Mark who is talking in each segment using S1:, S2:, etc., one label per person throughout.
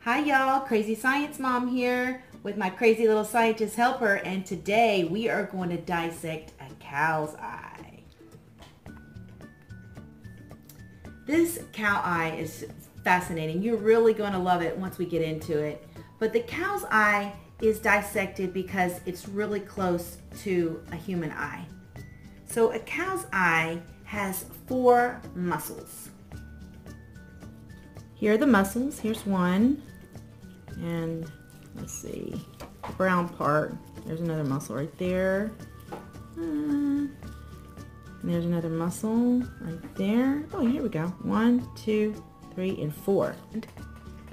S1: Hi y'all, Crazy Science Mom here with my crazy little scientist helper, and today we are going to dissect a cow's eye. This cow eye is fascinating. You're really going to love it once we get into it. But the cow's eye is dissected because it's really close to a human eye. So a cow's eye has 4 muscles. Here are the muscles. Here's one. And let's see, the brown part, there's another muscle right there. And there's another muscle right there. Oh, here we go. 1, 2, 3, and 4.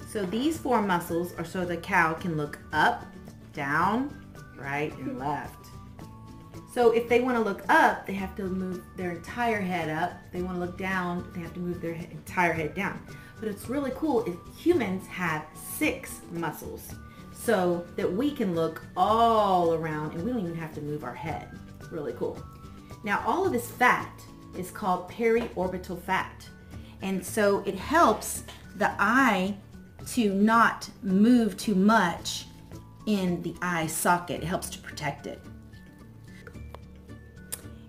S1: So these 4 muscles are so the cow can look up, down, right, and left. So if they want to look up, they have to move their entire head up. If they want to look down, they have to move their entire head down. But it's really cool is humans have 6 muscles so that we can look all around and we don't even have to move our head. Really cool. Now all of this fat is called periorbital fat. And so it helps the eye to not move too much in the eye socket. It helps to protect it.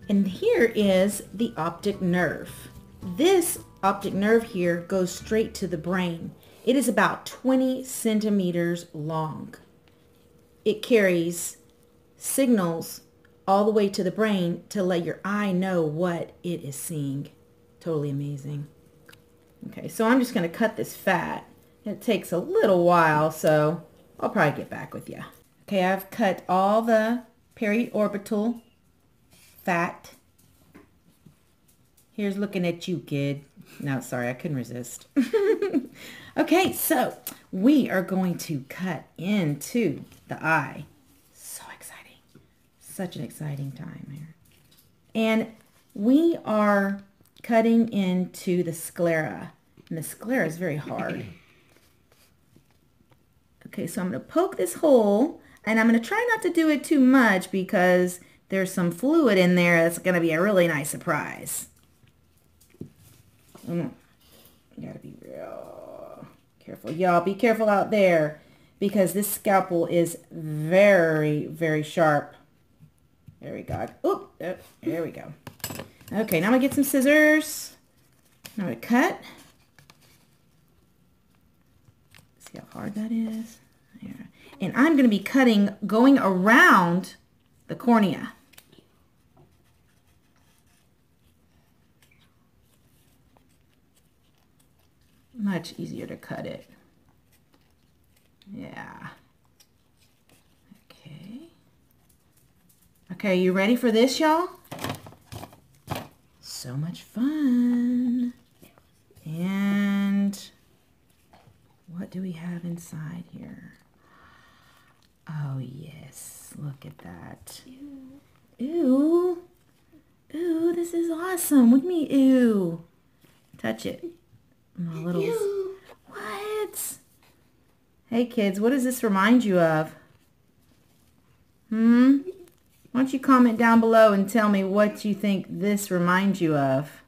S1: And here is the optic nerve. This optic nerve here goes straight to the brain. It is about 20 centimeters long. It carries signals all the way to the brain to let your eye know what it is seeing. Totally amazing. Okay, so I'm just going to cut this fat. It takes a little while, so I'll probably get back with you. Okay, I've cut all the periorbital fat. Here's looking at you, kid. No, sorry, I couldn't resist. Okay, so we are going to cut into the eye. So exciting. Such an exciting time here. And we are cutting into the sclera. And the sclera is very hard. Okay, so I'm going to poke this hole. And I'm going to try not to do it too much because there's some fluid in there that's going to be a really nice surprise. You gotta be real careful. Y'all be careful out there because this scalpel is very, very sharp. There we go. Oop, there we go. Okay, now I'm gonna get some scissors. I'm gonna cut. See how hard that is? There. And I'm gonna be cutting going around the cornea. Much easier to cut it. Yeah. Okay. Okay, you ready for this, y'all? So much fun. And what do we have inside here? Oh, yes. Look at that. Ew. Ew, this is awesome. What do you mean, ew? Touch it. My little... What? Hey kids, what does this remind you of? Why don't you comment down below and tell me what you think this reminds you of?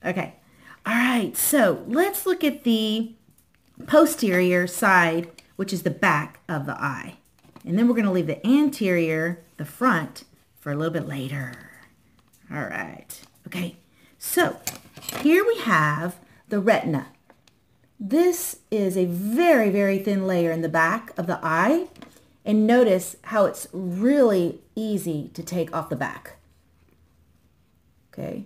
S1: Okay. Alright, so let's look at the posterior side, which is the back of the eye. And then we're going to leave the anterior, the front, for a little bit later. Alright. Okay. So, here we have the retina. This is a very, very thin layer in the back of the eye. And notice how it's really easy to take off the back. Okay?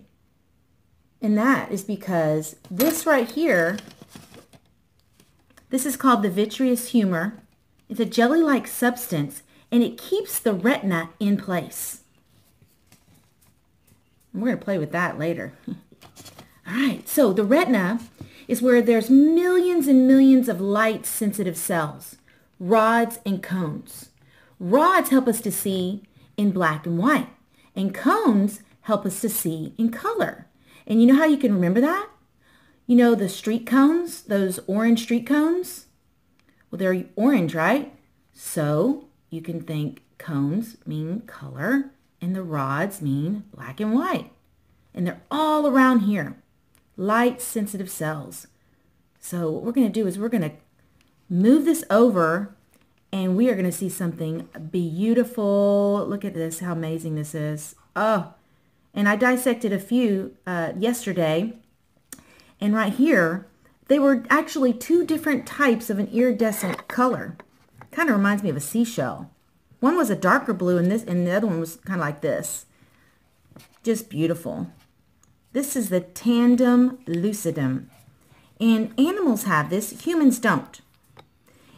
S1: And that is because this right here, this is called the Vitreous Humor. It's a jelly-like substance, and it keeps the retina in place. We're going to play with that later. All right, so the retina is where there's millions and millions of light-sensitive cells, rods and cones. Rods help us to see in black and white, and cones help us to see in color. And you know how you can remember that? You know the street cones, those orange street cones? Well, they're orange, right? So you can think cones mean color, and the rods mean black and white. And they're all around here. Light-sensitive cells. So what we're going to do is we're going to move this over, and we are going to see something beautiful. Look at this, how amazing this is. Oh, and I dissected a few yesterday, and right here, they were actually two different types of an iridescent color. Kind of reminds me of a seashell. One was a darker blue, and the other one was kind of like this. Just beautiful. This is the tandem lucidum. And animals have this, humans don't.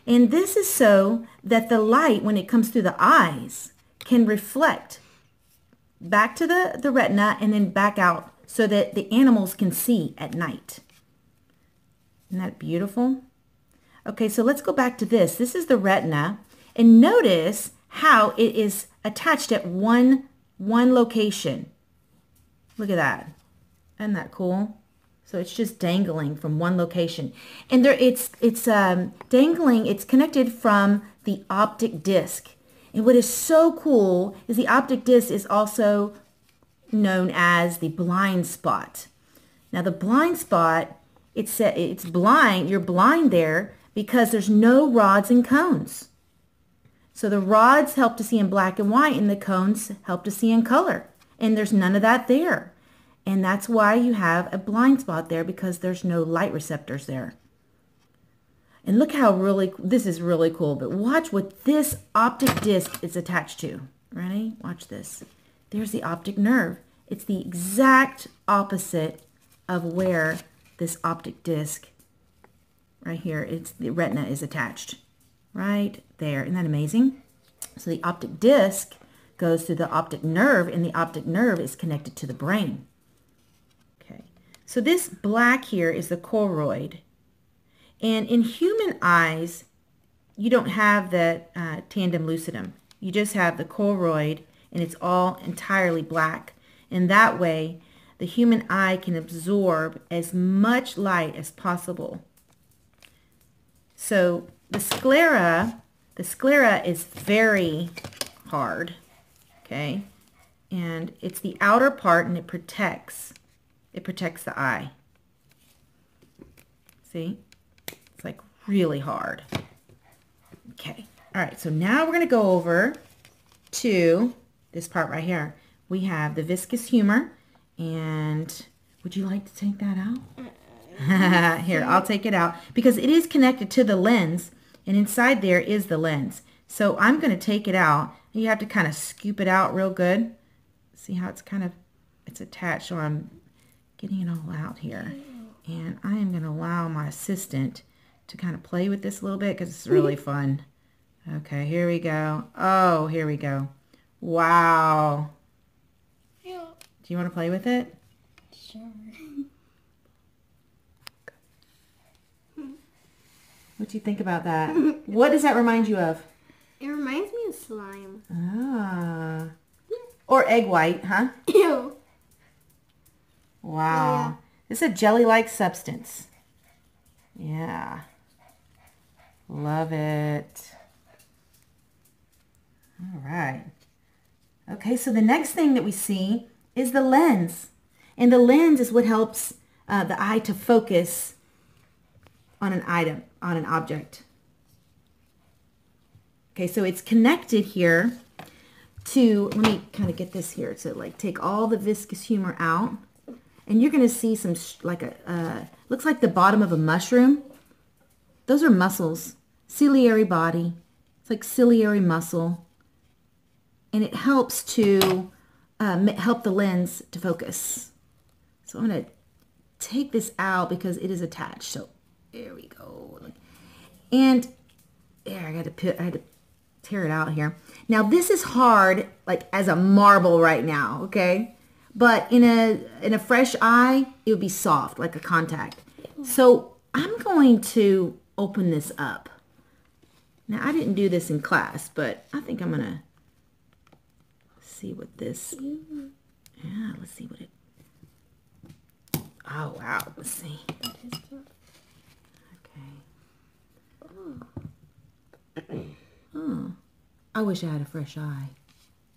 S1: And this is so that the light, when it comes through the eyes, can reflect back to the retina and then back out so that the animals can see at night. Isn't that beautiful? Okay, so let's go back to this. This is the retina. And notice how it is attached at one location. Look at that. Isn't that cool? So it's just dangling from one location. And there it's dangling, it's connected from the optic disc. And what is so cool is the optic disc is also known as the blind spot. Now the blind spot, it's blind, you're blind there because there's no rods and cones. So the rods help to see in black and white, and the cones help to see in color. And there's none of that there. And that's why you have a blind spot there, because there's no light receptors there. And look how this is really cool. But watch what this optic disc is attached to. Ready? Watch this. There's the optic nerve. It's the exact opposite of where this optic disc right here, the retina is attached. Right there. Isn't that amazing? So the optic disc goes through the optic nerve, and the optic nerve is connected to the brain. So this black here is the choroid. And in human eyes, you don't have that tandem lucidum. You just have the choroid, and it's all entirely black. And that way, the human eye can absorb as much light as possible. So the sclera is very hard, okay? And it's the outer part, and it protects the eye. See? It's like really hard. Okay. All right. So now we're going to go over to this part right here. We have the viscous humor. And would you like to take that out? Here, I'll take it out because it is connected to the lens, and inside there is the lens. So I'm going to take it out. You have to kind of scoop it out real good. See how it's attached, so I'm getting it all out here. And I am going to allow my assistant to kind of play with this a little bit because it's really fun. Okay, here we go. Oh, here we go. Wow. Yeah. Do you want to play with it?
S2: Sure.
S1: What do you think about that? What does that remind you of?
S2: It reminds me of slime.
S1: Ah. Or egg white, huh?
S2: Ew.
S1: Wow.
S2: Yeah.
S1: It's a jelly-like substance. Yeah. Love it. All right. Okay, so the next thing that we see is the lens. And the lens is what helps the eye to focus on an item, on an object. Okay, so it's connected here to, let me kind of get this here. So like take all the viscous humor out. And you're going to see some, looks like the bottom of a mushroom. Those are muscles. Ciliary body. It's like ciliary muscle. And it helps to help the lens to focus. So I'm going to take this out because it is attached. So there we go. And there, I had to tear it out here. Now this is hard, like as a marble right now, okay? But in a fresh eye, it would be soft, like a contact. So I'm going to open this up. Now, I didn't do this in class, but I think I'm going to see what this... Yeah, let's see what it... Oh, wow. Let's see. Okay. Oh, I wish I had a fresh eye.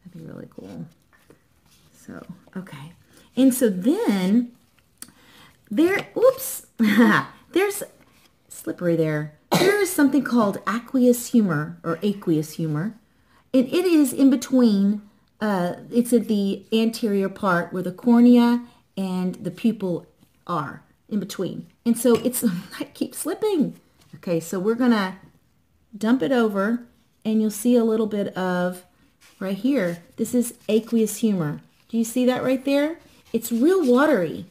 S1: That'd be really cool. So, okay. And so then, oops, there's slippery there. There is something called aqueous humor or aqueous humor. And it is in between, it's at the anterior part where the cornea and the pupil are in between. And so it's, I keep slipping. Okay, so we're gonna dump it over and you'll see a little bit of, right here, this is aqueous humor. Do you see that right there? It's real watery.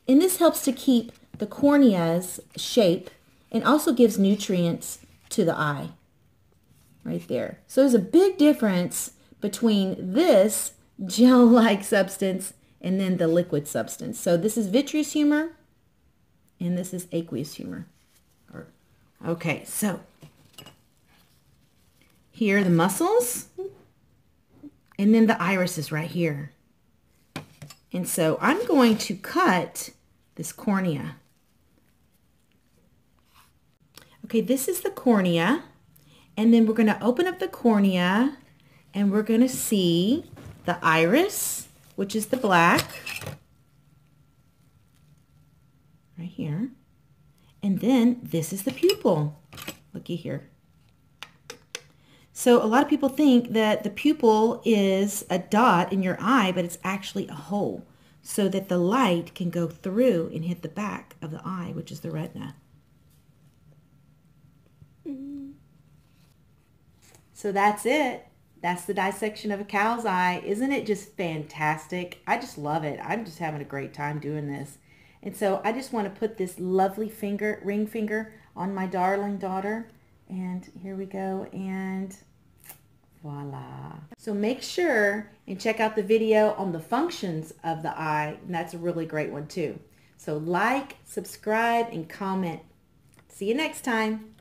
S1: And this helps to keep the cornea's shape and also gives nutrients to the eye. Right there. So there's a big difference between this gel-like substance and then the liquid substance. So this is vitreous humor and this is aqueous humor. Okay, so here are the muscles and then the iris is right here. And so I'm going to cut this cornea. Okay, this is the cornea. And then we're going to open up the cornea and we're going to see the iris, which is the black, right here. And then this is the pupil. Looky here. So a lot of people think that the pupil is a dot in your eye, but it's actually a hole so that the light can go through and hit the back of the eye, which is the retina. So that's it. That's the dissection of a cow's eye. Isn't it just fantastic? I just love it. I'm just having a great time doing this. And so I just want to put this lovely finger, ring finger, on my darling daughter. And here we go. And voila. So make sure and check out the video on the functions of the eye. And that's a really great one too. So like, subscribe, and comment. See you next time.